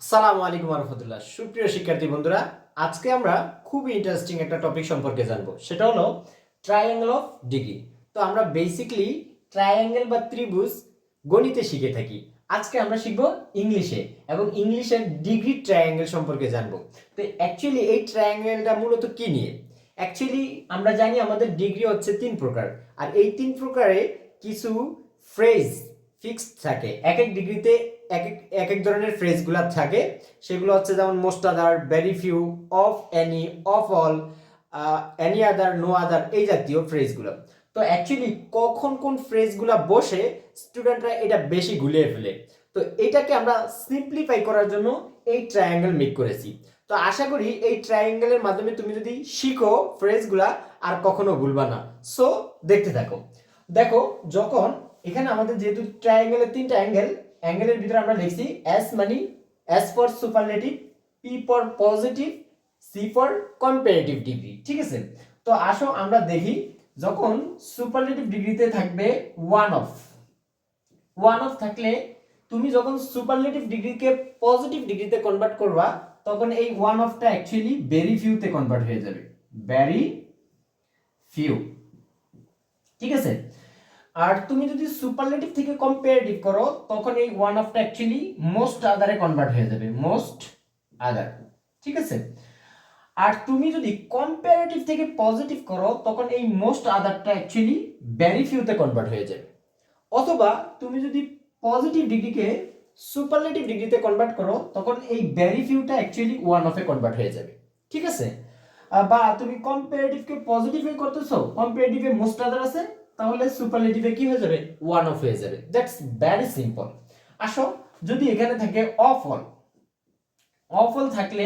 আসসালামু আলাইকুম রহমতুল্লাহ। সুপ্রিয় শিক্ষার্থী বন্ধুরা, আজকে আমরা খুবই ইন্টারেস্টিং একটা টপিক সম্পর্কে জানবো, সেটা হলো ট্রায়াঙ্গেল অফ ডিগ্রি। তো আমরা বেসিকলি ট্রায়াঙ্গেল বা ত্রিভুজ গণিতে শিখে থাকি। আজকে আমরা শিখবো ইংলিশে, এবং ইংলিশের ডিগ্রি ট্রায়াঙ্গেল সম্পর্কে জানবো। তো অ্যাকচুয়ালি এই ট্রায়াঙ্গেলটা মূলত কি নিয়ে? অ্যাকচুয়ালি আমরা জানি আমাদের ডিগ্রি হচ্ছে 3 প্রকার, আর এই 3 প্রকারে কিছু ফ্রেজ ফিক্সড থাকে। এক এক ডিগ্রিতে এক এক এক এক ধরনের ফ্রেজগুলো থাকে। সেগুলো হচ্ছে যেমন most other, very few, of any, of all, any other, no other, এই জাতীয় ফ্রেজগুলো। তো অ্যাকচুয়ালি কখন কোন ফ্রেজগুলো বসে স্টুডেন্টরা এটা বেশি গুলিয়ে ফেলে। তো এটাকে আমরা সিম্পলিফাই করার জন্য এই ট্রায়াঙ্গেল মেক করেছি। তো আশা করি এই ট্রায়াঙ্গেলের মাধ্যমে তুমি যদি শিখো ফ্রেজগুলা আর কখনো ভুলবা না। সো দেখতে থাকো। দেখো, যখন এখানে আমাদের যেহেতু ট্রায়াঙ্গেলের 3টা অ্যাঙ্গেলের ভিতরে আমরা লিখছি এস মানে S for superlative, P for positive, C for comparative degree. ঠিক আছে? তো আসো আমরা দেখি, যখন সুপারলেটিভ ডিগ্রিতে থাকবে ওয়ান অফ থাকলে তুমি যখন সুপারলেটিভ ডিগ্রিকে পজিটিভ ডিগ্রিতে কনভার্ট করবা, তখন এই ওয়ান অফটা অ্যাকচুয়ালি ভেরি ফিউতে কনভার্ট হয়ে যাবে। Very few. ঠিক আছে? আর তুমি যদি সুপারলেটিভ থেকে কম্পারেটিভ করো, তখন এই ওয়ান অফটা অ্যাকচুয়ালি মোস্ট আদারে কনভার্ট হয়ে যাবে, মোস্ট আদার। ঠিক আছে? আর তুমি যদি কম্পারেটিভ থেকে পজিটিভ করো, তখন এই মোস্ট আদারটা অ্যাকচুয়ালি ভেরি ফিউতে কনভার্ট হয়ে যাবে। অথবা তুমি যদি পজিটিভ ডিগ্রিকে সুপারলেটিভ ডিগ্রিতে কনভার্ট করো, তখন এই ভেরি ফিউটা অ্যাকচুয়ালি ওয়ান অফে কনভার্ট হয়ে যাবে। ঠিক আছে? বা তুমি কম্পারেটিভকে পজিটিভে করতেছো, কম্পারেটিভে মোস্ট আদার আছে, তাহলে সুপারলেটিভে কি হয়ে যাবে? ওয়ান অফ হয়ে যাবে। That's very simple. আসো, যদি এখানে থাকে অফ অল থাকলে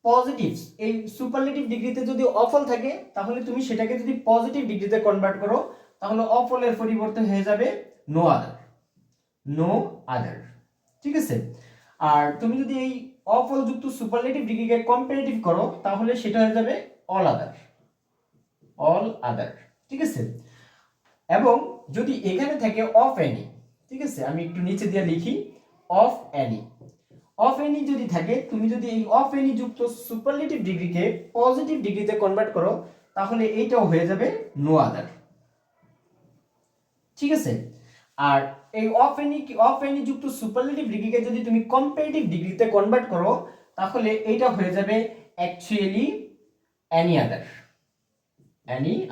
পজিটিভ, এই সুপারলেটিভ ডিগ্রিতে যদি অফ অল থাকে, তাহলে তুমি সেটাকে যদি পজিটিভ ডিগ্রিতে কনভার্ট করো, তাহলে অফ অল এর পরিবর্তে হয়ে যাবে নো আদার। ঠিক আছে? আর তুমি যদি এই অফ অল যুক্ত সুপারলেটিভ ডিগ্রিকে কম্পারেটিভ করো, তাহলে সেটা হয়ে যাবে অল আদার। ঠিক আছে? এবং যদি এখানে থাকে অফ এনি, ঠিক আছে, আমি একটু নিচে দিয়ে লিখি অফ এনি যদি থাকে, তুমি যদি এই অফ এনি যুক্ত সুপারলেটিভ ডিগ্রিকে পজিটিভ ডিগ্রিতে কনভার্ট করো, তাহলে এইটাও হয়ে যাবে নো আদার। ঠিক আছে? আর এই অফ এনি যুক্ত সুপারলেটিভ ডিগ্রিকে যদি তুমি কম্পারেটিভ ডিগ্রিতে কনভার্ট করো, তাহলে এইটা হয়ে যাবে অ্যাকচুয়ালি এনি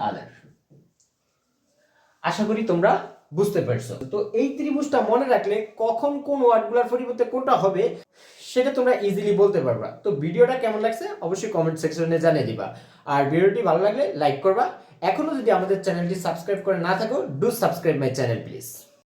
আদার। আশা করি তোমরা বুঝতে পারছো। তো এই ত্রিভুজটা মনে রাখলে কখন কোন ওয়ার্ডগুলোর পরিবর্তে কোনটা হবে সেটা তোমরা ইজিলি বলতে পারবা। তো ভিডিওটা কেমন লাগছে অবশ্যই কমেন্ট সেকশনে জানিয়ে দিবা। আর ভিডিওটি ভালো লাগলে লাইক করবা। এখনো যদি আমাদের চ্যানেলটি সাবস্ক্রাইব করে না থাকো, do subscribe my channel please.